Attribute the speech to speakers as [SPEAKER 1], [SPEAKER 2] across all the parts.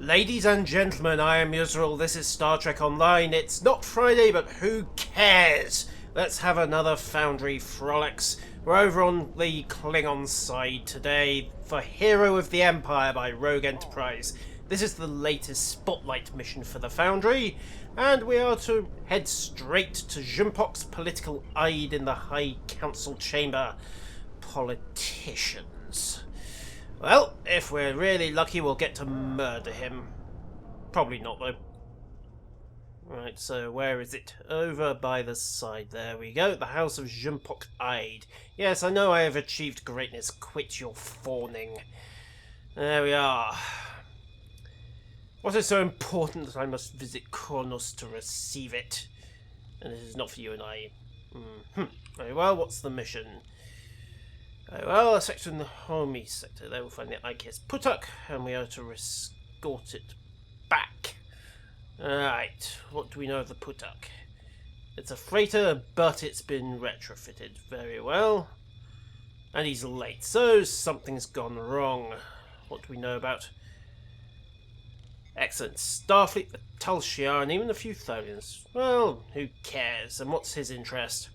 [SPEAKER 1] Ladies and gentlemen, I am Yusril. This is Star Trek Online. It's not Friday, but who cares? Let's have another Foundry Frolics. We're over on the Klingon side today for Hero of the Empire by Rogue Enterprise. This is the latest spotlight mission for the Foundry, and we are to head straight to Jumpok's political aide in the High Council chamber. Politicians. Well, if we're really lucky, we'll get to murder him. Probably not, though. Right, so where is it? Over by the side. There we go. The House of Jumpok Aide. Yes, I know I have achieved greatness. Quit your fawning. There we are. What is so important that I must visit Kronos to receive it? And this is not for you and I. Very well, what's the mission? Well, a sector in the Homie sector. There we'll find the IKS Putak, and we are to escort it back. Alright, what do we know of the Putak? It's a freighter, but it's been retrofitted. Very well. And he's late, so something's gone wrong. What do we know about? Excellent. Starfleet, the Tal Shiar, and even a few Tholians. Well, who cares? And what's his interest?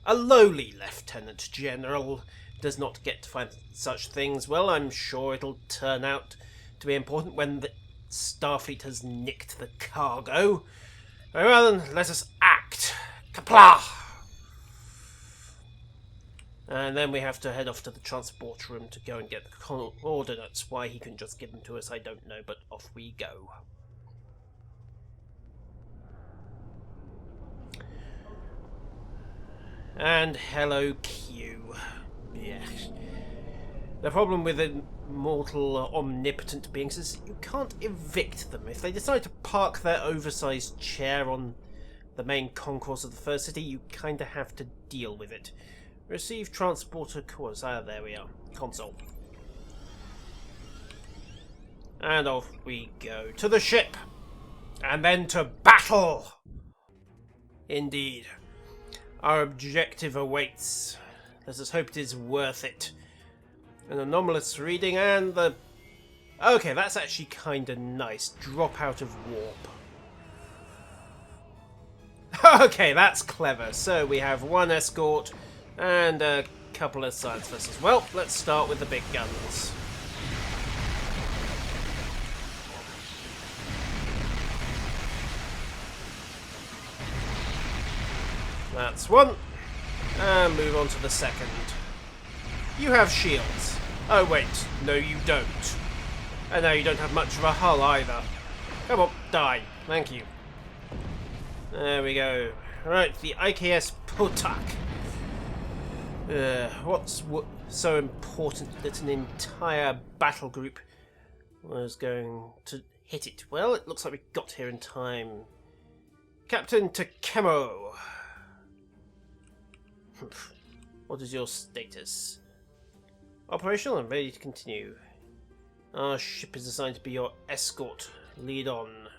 [SPEAKER 1] A lowly lieutenant general does not get to find such things. Well, I'm sure it'll turn out to be important when the Starfleet has nicked the cargo. Very well then, let us act. Kapla! And then we have to head off to the transport room to go and get the coordinates. Why he couldn't just give them to us, I don't know, but off we go. And hello, Q. Yeah. The problem with immortal, omnipotent beings is you can't evict them. If they decide to park their oversized chair on the main concourse of the first city, you kinda have to deal with it. Receive transporter course. Ah, there we are. Console. And off we go. To the ship! And then to battle! Indeed. Our objective awaits. Let us hope it is worth it. An anomalous reading and the... Okay, that's actually kinda nice. Drop out of warp. Okay, that's clever. So we have one escort and a couple of science vessels. Well, let's start with the big guns. That's one. And move on to the second. You have shields. Oh wait, no you don't. And now you don't have much of a hull either. Come on, die. Thank you. There we go. Right, the IKS Putak. What's so important that an entire battle group was going to hit it? Well, it looks like we got here in time. Captain Takemo. What is your status? Operational and ready to continue. Our ship is assigned to be your escort. Lead on.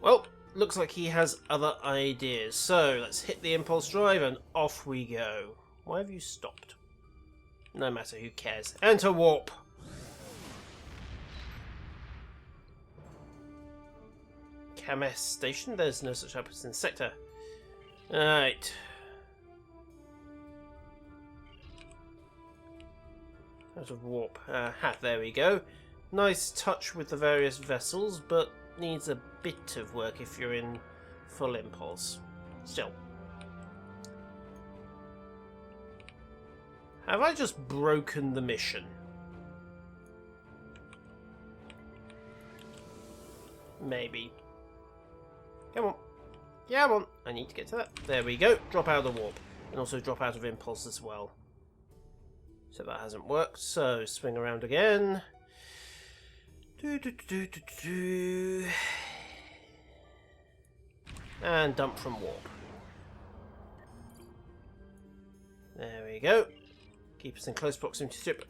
[SPEAKER 1] Well, looks like he has other ideas. So, let's hit the impulse drive and off we go. Why have you stopped? No matter, who cares. Enter warp. Kames station? There's no such outpost in the sector. Alright. Out of warp. There we go. Nice touch with the various vessels, but needs a bit of work if you're in full impulse. Still. Have I just broken the mission? Maybe. Come on. Yeah, well, I need to get to that. There we go. Drop out of the warp. And also drop out of impulse as well. So that hasn't worked. So swing around again. And dump from warp. There we go. Keep us in close proximity to ship.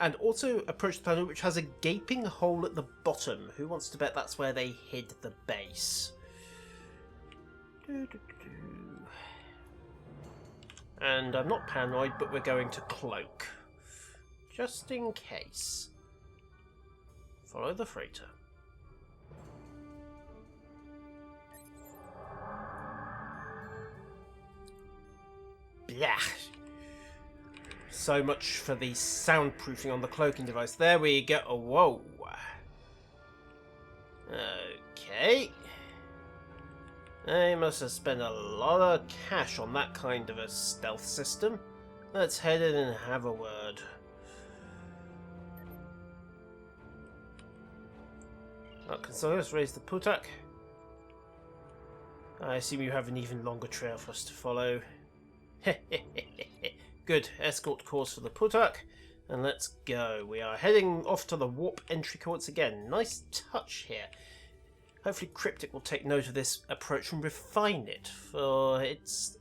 [SPEAKER 1] And also approach the planet which has a gaping hole at the bottom. Who wants to bet that's where they hid the base? And I'm not paranoid, but we're going to cloak. just in case. Follow the freighter. Blah. So much for the soundproofing on the cloaking device. There we go. Oh, whoa. Okay. They must have spent a lot of cash on that kind of a stealth system. Let's head in and have a word. Console, let's raise the putak. I assume you have an even longer trail for us to follow. Good. Escort course for the putak. And let's go. We are heading off to the warp entry coordinates again. Nice touch here. Hopefully Cryptic will take note of this approach and refine it, for it's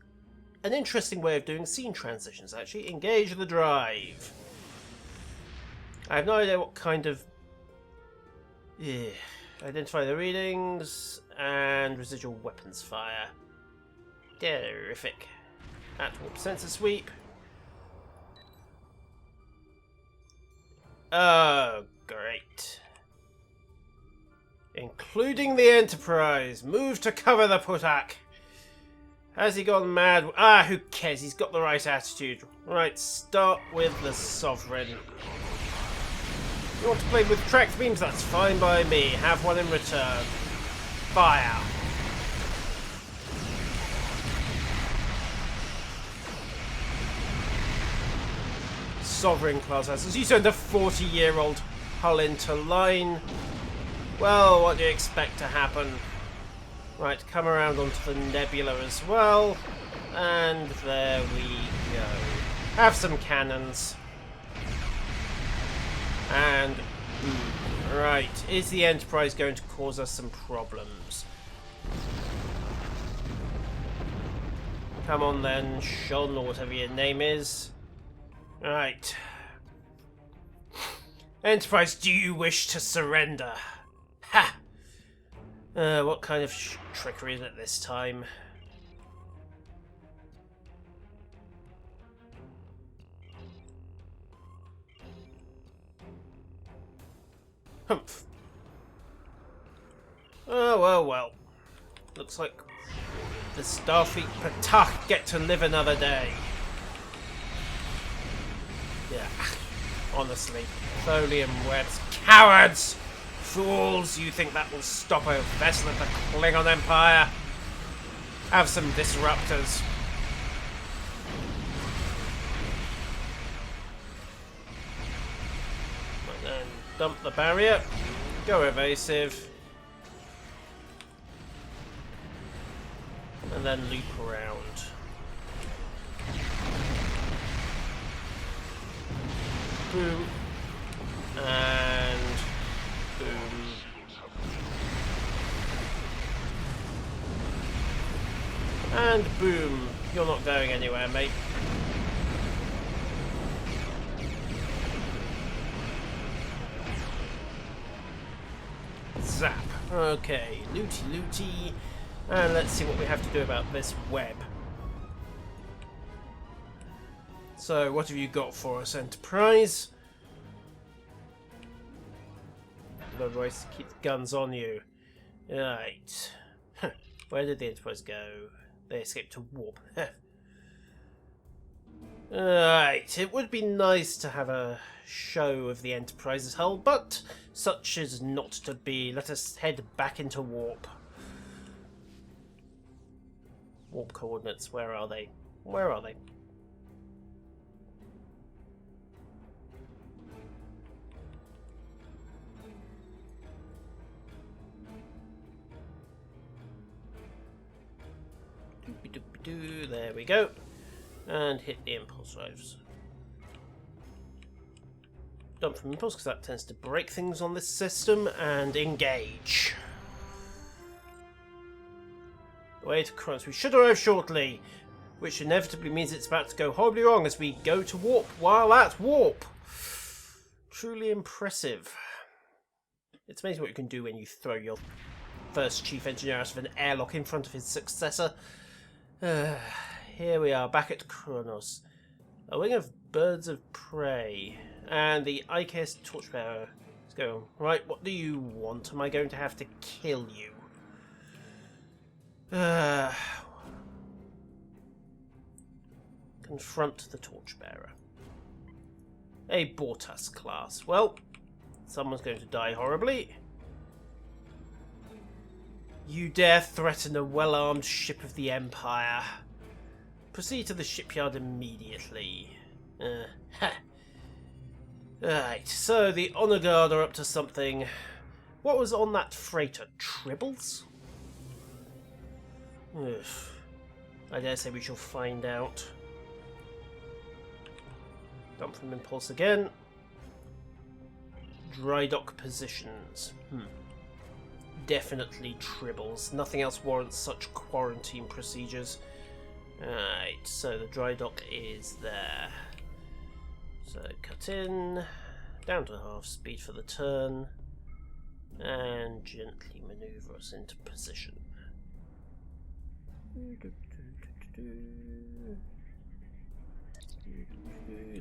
[SPEAKER 1] an interesting way of doing scene transitions, actually. Engage the drive. I have no idea what kind of... Identify the readings and residual weapons fire. Terrific. At warp sensor sweep. Oh, great. Including the Enterprise. Move to cover the putak. Has he gone mad? Ah, who cares? He's got the right attitude. Right, start with the Sovereign. You want to play with tracked beams? That's fine by me. Have one in return. Fire. Sovereign class assets. You send a 40-year-old hull into line. Well, what do you expect to happen? Right, come around onto the nebula as well. And there we go. Have some cannons. And... right, is the Enterprise going to cause us some problems? Come on then, Sean, or whatever your name is. Right. Enterprise, do you wish to surrender? Ha! What kind of trickery is it this time? Humph. Oh, well, well. Looks like the Starfleet Patak get to live another day. Yeah, honestly. Tholium webs. Cowards! Fools! You think that will stop a vessel of the Klingon Empire? Have some disruptors. And then dump the barrier. Go evasive. And then loop around. Boom. And boom. And boom. You're not going anywhere, mate. Zap. Okay, looty looty. And let's see what we have to do about this web. So, what have you got for us, Enterprise? Otherwise, keep the guns on you. Right. Where did the Enterprise go? They escaped to warp. Right. It would be nice to have a show of the Enterprise's hull, but such is not to be. Let us head back into warp. Warp coordinates. Where are they? Where are they? There we go. And hit the impulse drives. Dump from impulse, because that tends to break things on this system. And engage. Way to Kronos. We should arrive shortly. Which inevitably means it's about to go horribly wrong as we go to warp while at warp. Truly impressive. It's amazing what you can do when you throw your first chief engineer out of an airlock in front of his successor. Here we are, back at Kronos. A wing of birds of prey. And the IKS torchbearer. Let's go. Right, what do you want? Am I going to have to kill you? Confront the torchbearer. A Bortus class. Well, someone's going to die horribly. You dare threaten a well-armed ship of the Empire. Proceed to the shipyard immediately. Right, so the Honor Guard are up to something. What was on that freighter? Tribbles? Ugh. I dare say we shall find out. Dump from Impulse again. Dry dock positions. Definitely Tribbles. Nothing else warrants such quarantine procedures. Right, so the dry dock is there. So cut in, down to half speed for the turn, and gently manoeuvre us into position.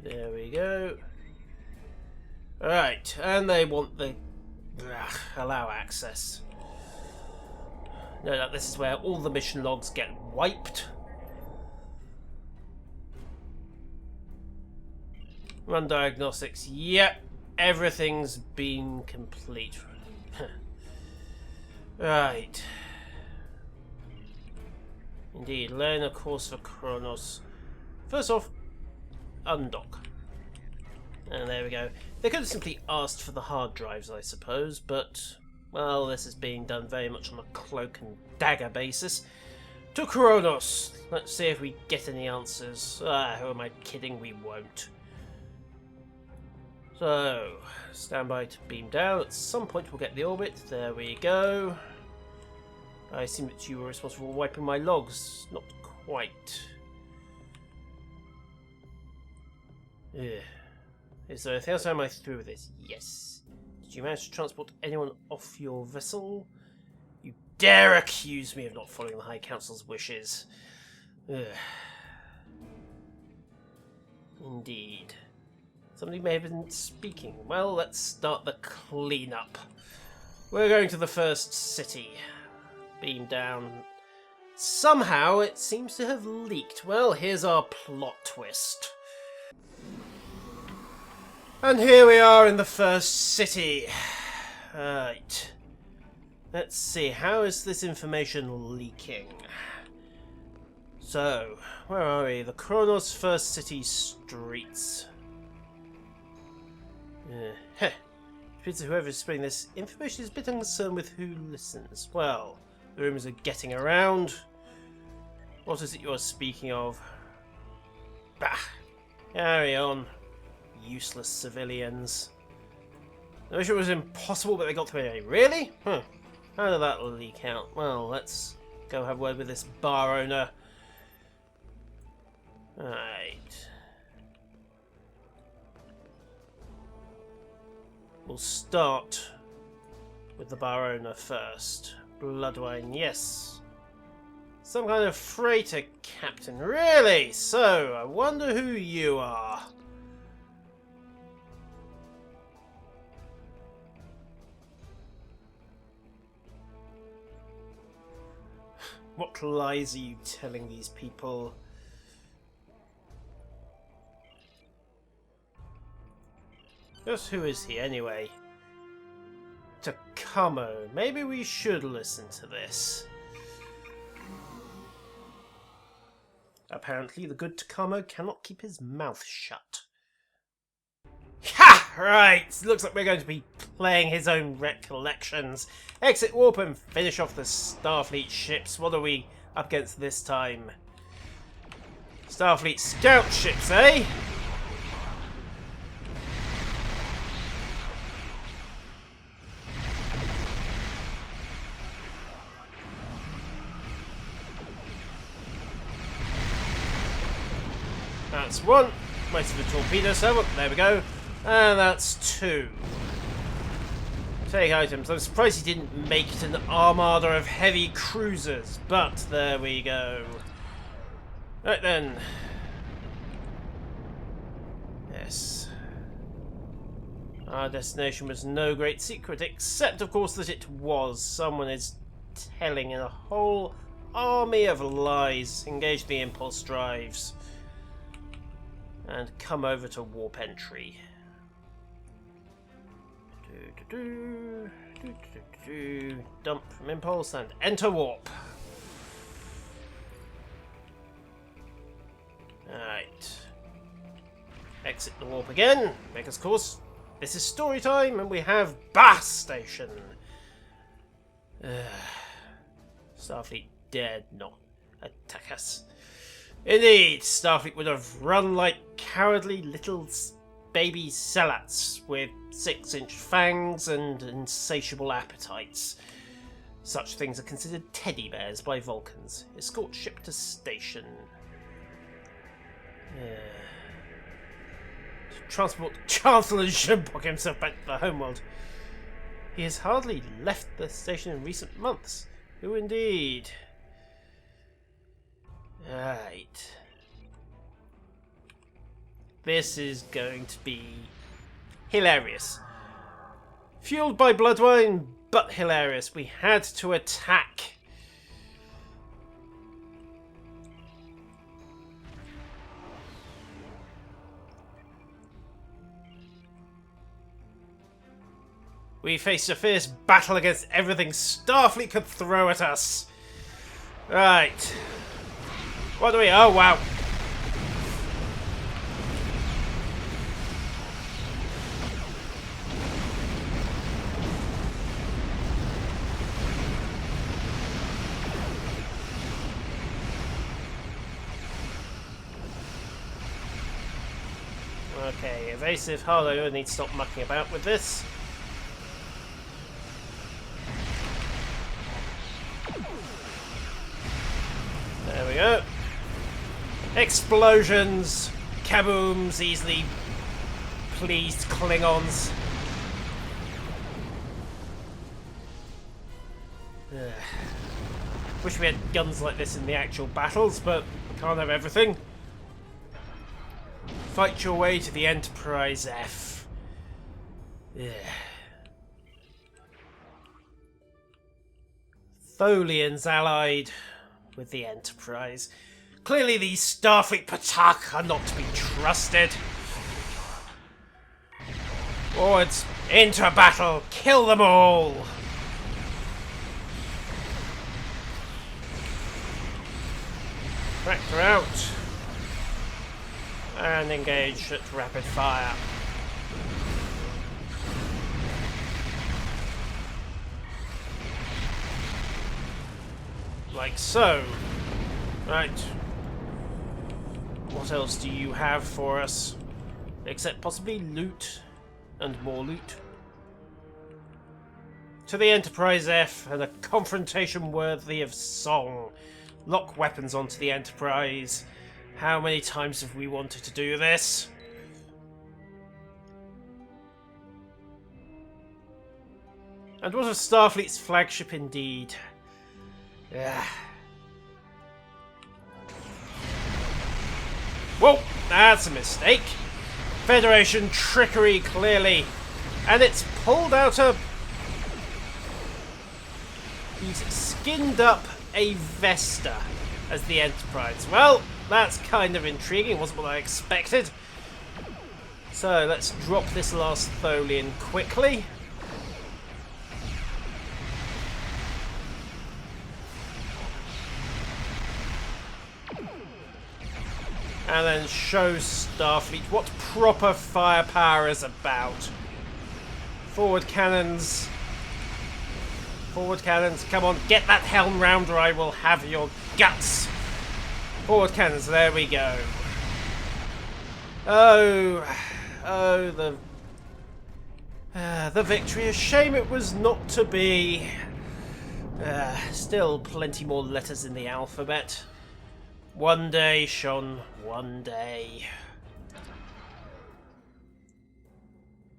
[SPEAKER 1] There we go. Alright, and they want the... allow access. No doubt this is where all the mission logs get wiped. Run diagnostics. Yep, everything's been complete. Right. Indeed, laying a course for Kronos. First off, undock. And there we go. They could have simply asked for the hard drives, I suppose, but, well, this is being done very much on a cloak and dagger basis. To Kronos! Let's see if we get any answers. Who am I kidding? We won't. So, stand by to beam down. At some point we'll get the orbit. There we go. I assume that you were responsible for wiping my logs. Not quite. Ugh. Is there anything else? Am I through with this? Yes. Did you manage to transport anyone off your vessel? You dare accuse me of not following the High Council's wishes. Ugh. Indeed. Somebody may have been speaking. Well, let's start the cleanup. We're going to the first city. Beam down. Somehow it seems to have leaked. Well, here's our plot twist. And here we are in the first city. Right. Let's see, how is this information leaking? So, where are we? The Kronos first city streets. Depends on whoever is spreading this information is a bit unconcerned with who listens. Well, the rumours are getting around. What is it you're speaking of? Bah! Carry on. Useless civilians. I wish it was impossible, but they got through anyway. Really? How did that leak out? Well, let's go have a word with this bar owner. Right. We'll start with the bar owner first. Bloodwine, yes. Some kind of freighter captain. Really? So, I wonder who you are. What lies are you telling these people? Just who is he anyway? Takamo. Maybe we should listen to this. Apparently the good Takamo cannot keep his mouth shut. Ha! Right! Looks like we're going to be playing his own recollections. Exit warp and finish off the Starfleet ships. What are we up against this time? Starfleet scout ships, eh? That's one. Wait for the torpedo server. There we go. And that's two. Take items. I'm surprised he didn't make it an armada of heavy cruisers, but there we go. Right then. Yes. Our destination was no great secret, except of course that it was. Someone is telling in a whole army of lies. Engage the impulse drives. And come over to warp entry. Dump from impulse and enter warp. Alright. Exit the warp again, because of course this is story time and we have Bath Station. Starfleet dared not attack us. Indeed, Starfleet would have run like cowardly little baby sellouts with 6-inch fangs and insatiable appetites. Such things are considered teddy bears by Vulcans. Escort ship to station. Transport Chancellor Zhenbok himself back to the homeworld. He has hardly left the station in recent months. Who indeed? Right. This is going to be hilarious. Fueled by bloodwine, but hilarious. We had to attack. We faced a fierce battle against everything Starfleet could throw at us. Right. What do we... Oh, wow. Okay, evasive Harlow needs to stop mucking about with this. There we go. Explosions, kabooms, easily pleased Klingons. Wish we had guns like this in the actual battles, but can't have everything. Fight your way to the Enterprise F. Tholians allied with the Enterprise. Clearly these Starfleet Patak are not to be trusted. Forwards, into battle, kill them all! Tractor out. And engage at rapid fire. Like so. Right. What else do you have for us? Except possibly loot. And more loot. To the Enterprise F and a confrontation worthy of song. Lock weapons onto the Enterprise. How many times have we wanted to do this? And what of Starfleet's flagship indeed? Whoa, that's a mistake. Federation trickery, clearly. And it's pulled out a... He's skinned up a Vesta as the Enterprise. Well, that's kind of intriguing. Wasn't what I expected. So, let's drop this last Tholian quickly. And then show Starfleet what proper firepower is about. Forward cannons. Forward cannons. Come on, get that helm round or I will have your guts. Forward cannons, there we go. Oh, the victory. A shame it was not to be. Still plenty more letters in the alphabet. One day, Sean, one day.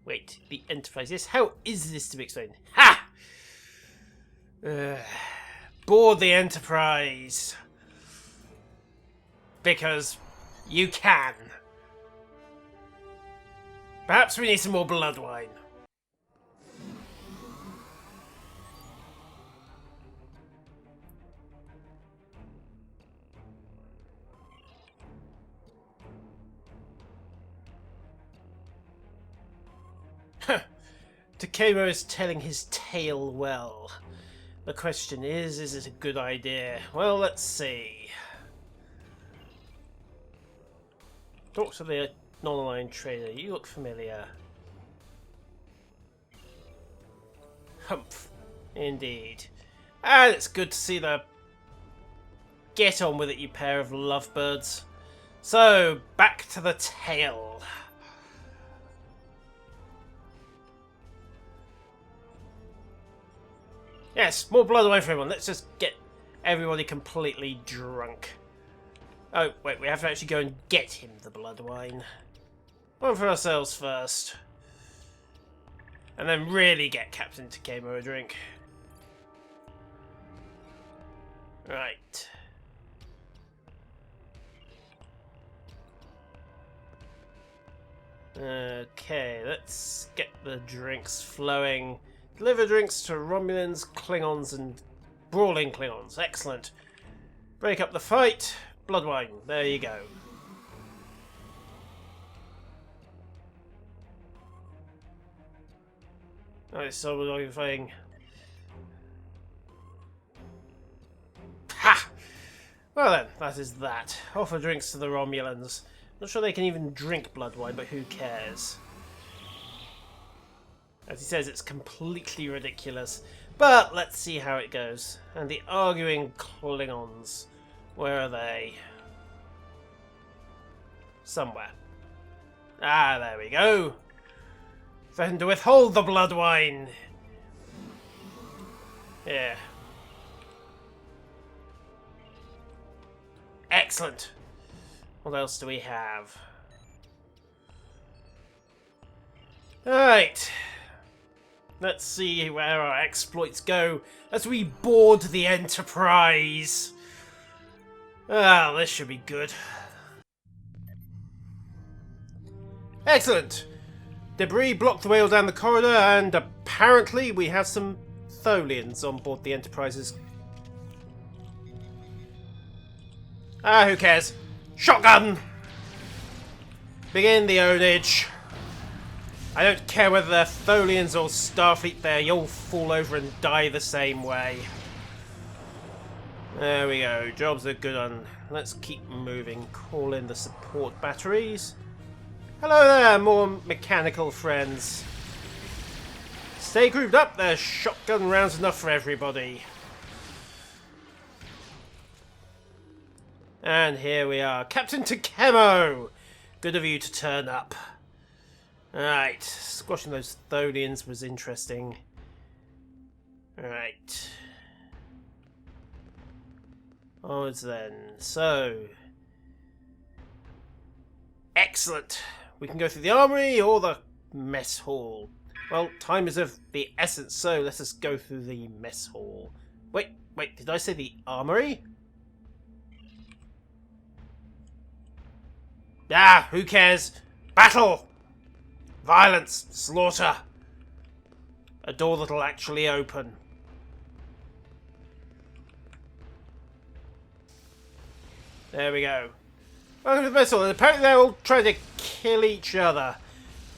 [SPEAKER 1] Wait, the Enterprise. Yes, how is this to be explained? Ha! Board the Enterprise. Because you can. Perhaps we need some more bloodwine. Takemo is telling his tale well. The question is it a good idea? Well, let's see. Talk to the non-aligned trader. You look familiar. Humph. Indeed. And it's good to see the... Get on with it, you pair of lovebirds. So, back to the tale. Yes, more blood away for everyone. Let's just get everybody completely drunk. Oh, wait, we have to actually go and get him the blood wine. One for ourselves first. And then really get Captain Takemo a drink. Right. Okay, let's get the drinks flowing. Deliver drinks to Romulans, Klingons, and brawling Klingons. Excellent. Break up the fight. Blood wine. There you go. Nice, so we're fighting. Ha! Well then, that is that. Offer drinks to the Romulans. Not sure they can even drink blood wine, but who cares? As he says, it's completely ridiculous. But let's see how it goes. And the arguing Klingons. Where are they? Somewhere. Ah, there we go. Threaten to withhold the blood wine. Yeah. Excellent. What else do we have? Alright. Let's see where our exploits go as we board the Enterprise. Ah, this should be good. Excellent. Debris blocked the way all down the corridor, and apparently we have some Tholians on board the Enterprises. Ah, who cares? Shotgun! Begin the ownage. I don't care whether they're Tholians or Starfleet there, you'll fall over and die the same way. There we go, job's a good one. Let's keep moving. Call in the support batteries. Hello there, more mechanical friends. Stay grouped up, there's shotgun rounds enough for everybody. And here we are, Captain Takemo! Good of you to turn up. Alright, squashing those Tholians was interesting. Alright. Onwards then. So. Excellent. We can go through the armory or the mess hall. Well, time is of the essence, so let us go through the mess hall. Wait, did I say the armory? Ah, who cares? Battle! Violence! Slaughter! A door that'll actually open. There we go. Welcome to the mess hall. Apparently they're all trying to kill each other.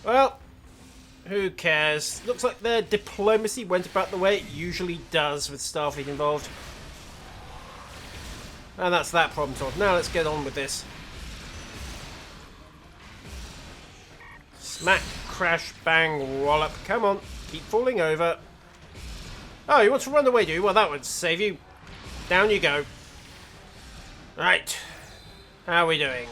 [SPEAKER 1] Well, who cares? Looks like their diplomacy went about the way it usually does with Starfleet involved. And that's that problem solved. Now let's get on with this. Smack, crash, bang, wallop. Come on, keep falling over. Oh, you want to run away, do you? Well, that would save you. Down you go. Right. How are we doing?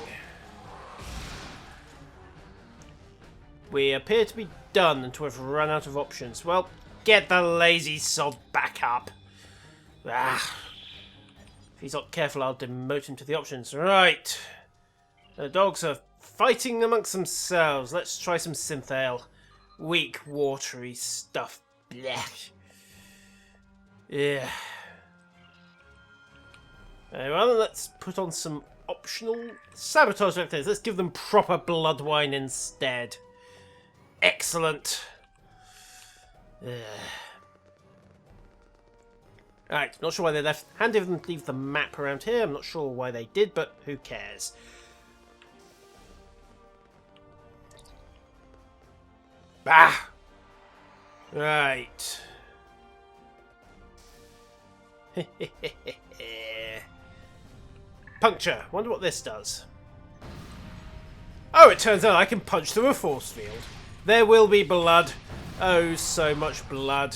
[SPEAKER 1] We appear to be done and to have run out of options. Well, get the lazy sod back up. Ah. If he's not careful, I'll demote him to the options. Right. The dogs are fighting amongst themselves. Let's try some synthale. Weak, watery stuff. Blech. Yeah. Very well, let's put on some optional sabotage vectors. Let's give them proper blood wine instead. Excellent. Alright, not sure why they left. Handy of them to leave the map around here. I'm not sure why they did, but who cares? Bah! Right. Puncture. Wonder what this does. Oh, it turns out I can punch through a force field. There will be blood. Oh, so much blood.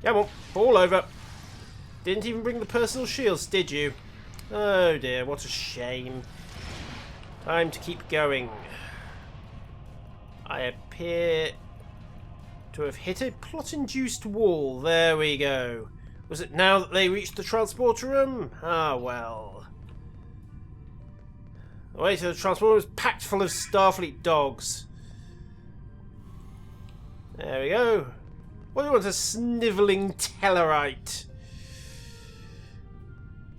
[SPEAKER 1] Come on, fall over. Didn't even bring the personal shields, did you? Oh dear, what a shame. Time to keep going. I appear to have hit a plot-induced wall. There we go. Was it now that they reached the transporter room? Ah, well. The way to the transporter was packed full of Starfleet dogs. There we go. What do you want, a snivelling Tellarite?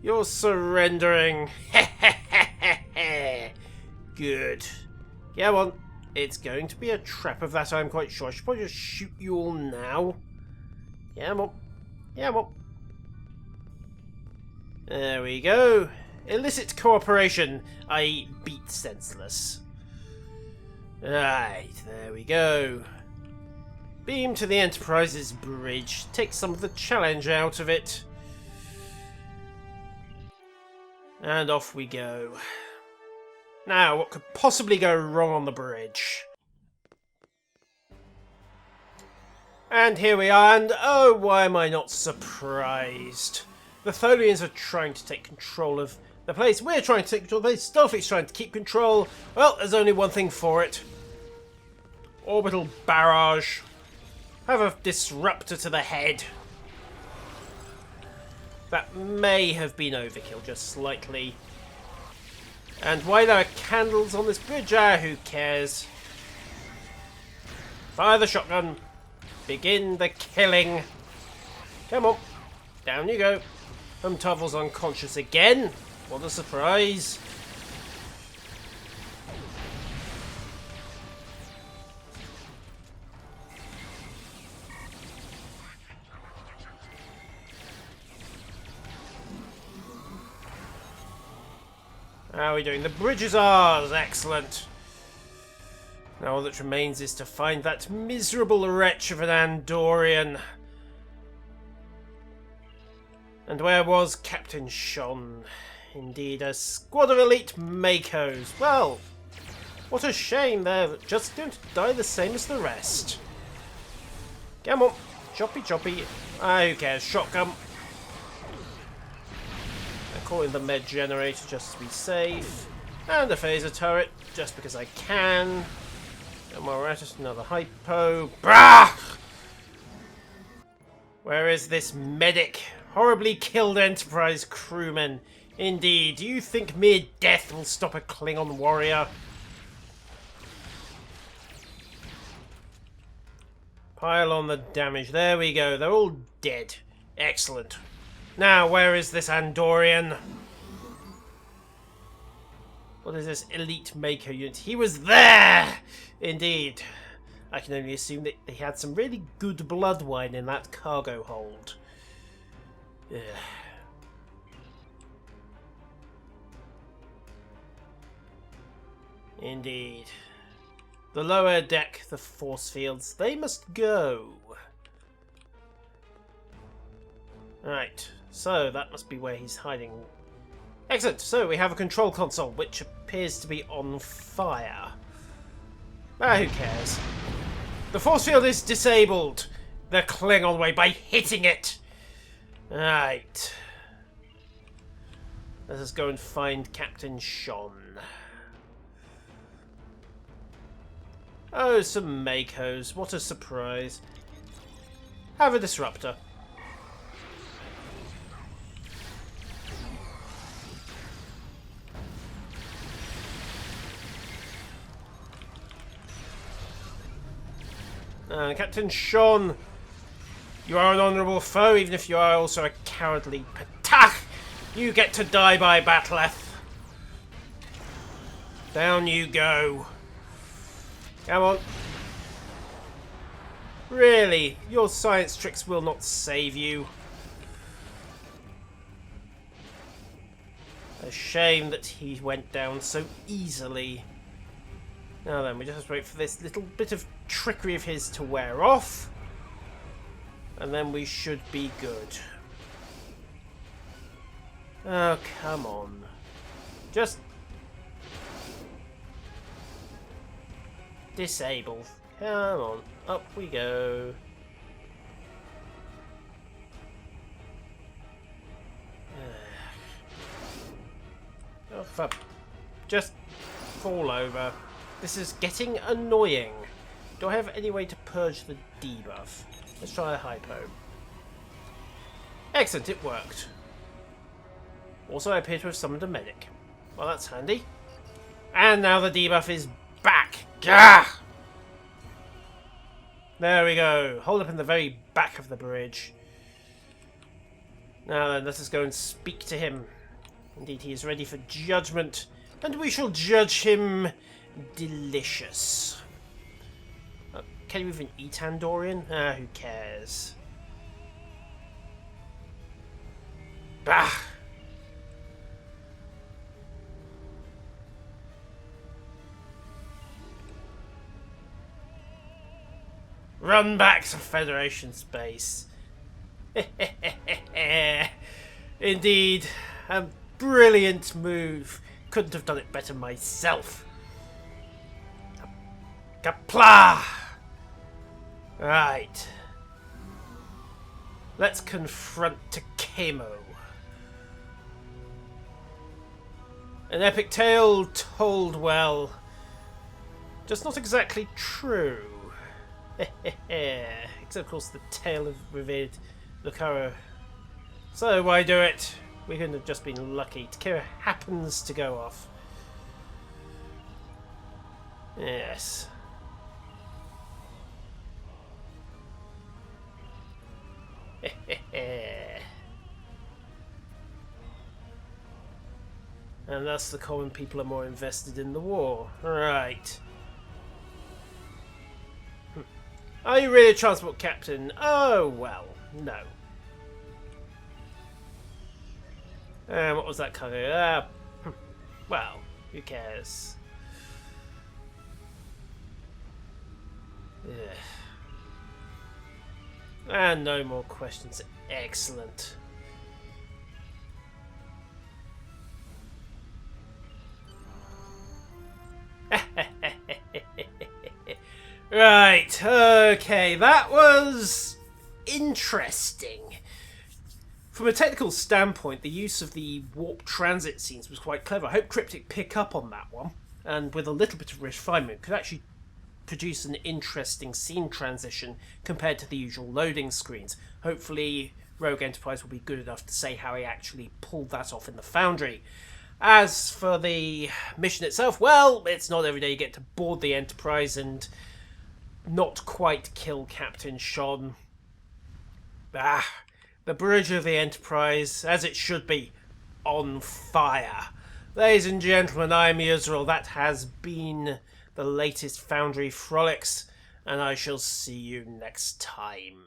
[SPEAKER 1] You're surrendering. Good. Come on. It's going to be a trap of that, I'm quite sure. I should probably just shoot you all now. Come on. Come on. There we go. Illicit cooperation, i.e. beat senseless. Right, there we go. Beam to the Enterprise's bridge. Take some of the challenge out of it. And off we go. Now, what could possibly go wrong on the bridge? And here we are, and oh, why am I not surprised? The Tholians are trying to take control of the place. We're trying to take control of the place. Starfleet's trying to keep control. Well, there's only one thing for it. Orbital barrage. Have a disruptor to the head. That may have been overkill, just slightly. And why there are candles on this bridge? Ah, who cares? Fire the shotgun. Begin the killing. Come on. Down you go. Humtovel's unconscious again. What a surprise. How are we doing? The bridge is ours. Excellent. Now all that remains is to find that miserable wretch of an Andorian. And where was Captain Shon? Indeed, a squad of elite Makos. Well, what a shame they're just going to die the same as the rest. Come on. Choppy choppy. Ah, who cares? Shotgun. I'm calling the med generator just to be safe. And a phaser turret, just because I can. And we're at it, another hypo. Brah! Where is this medic? Horribly killed Enterprise crewmen. Indeed, do you think mere death will stop a Klingon warrior? Pile on the damage. There we go. They're all dead. Excellent. Now, where is this Andorian? What is this elite Mako unit? He was there! Indeed. I can only assume that he had some really good bloodwine in that cargo hold. Ugh. Indeed. The lower deck, the force fields, they must go. Right, so that must be where he's hiding. Excellent, so we have a control console, which appears to be on fire. Ah, who cares? The force field is disabled. The Klingon way by hitting it. Right. Let us go and find Captain Shon. Oh, some Makos. What a surprise. Have a disruptor. Captain Shon, you are an honourable foe, even if you are also a cowardly patach. You get to die by bat'leth. Down you go. Come on. Really? Your science tricks will not save you. A shame that he went down so easily. Now then, we just have to wait for this little bit of trickery of his to wear off. And then we should be good. Oh, come on. Just... disable. Come on. Up we go. Oh, fuck. Just fall over. This is getting annoying. Do I have any way to purge the debuff? Let's try a hypo. Excellent, it worked. Also, I appear to have summoned a medic. Well, that's handy. And now the debuff is back. Gah! There we go. Hold up in the very back of the bridge. Now then, let us go and speak to him. Indeed, he is ready for judgment, and we shall judge him delicious. Can you even eat Andorian? Ah, who cares? Bah! Run back to Federation space. Indeed, a brilliant move. Couldn't have done it better myself. Kapla! Right. Let's confront Takemo. An epic tale told well. Just not exactly true. Except, of course, the tale of revered Lucara. So why do it? We couldn't have just been lucky. Takira happens to go off. Yes. And thus the common people are more invested in the war. Right. Are you really a transport captain? Oh, well, no. What was that cargo? Well, who cares? Yeah. And no more questions. Excellent. Right, okay, that was interesting. From a technical standpoint, the use of the warp transit scenes was quite clever. I hope Cryptic pick up on that one, and with a little bit of refinement could actually produce an interesting scene transition compared to the usual loading screens. Hopefully Rogue Enterprise will be good enough to say how he actually pulled that off in the Foundry. As for the mission itself, well, it's not every day you get to board the Enterprise and not quite kill Captain Sean. The bridge of the Enterprise, as it should be, on fire. Ladies and gentlemen, I'm Yusril. That has been the latest Foundry Frolics, and I shall see you next time.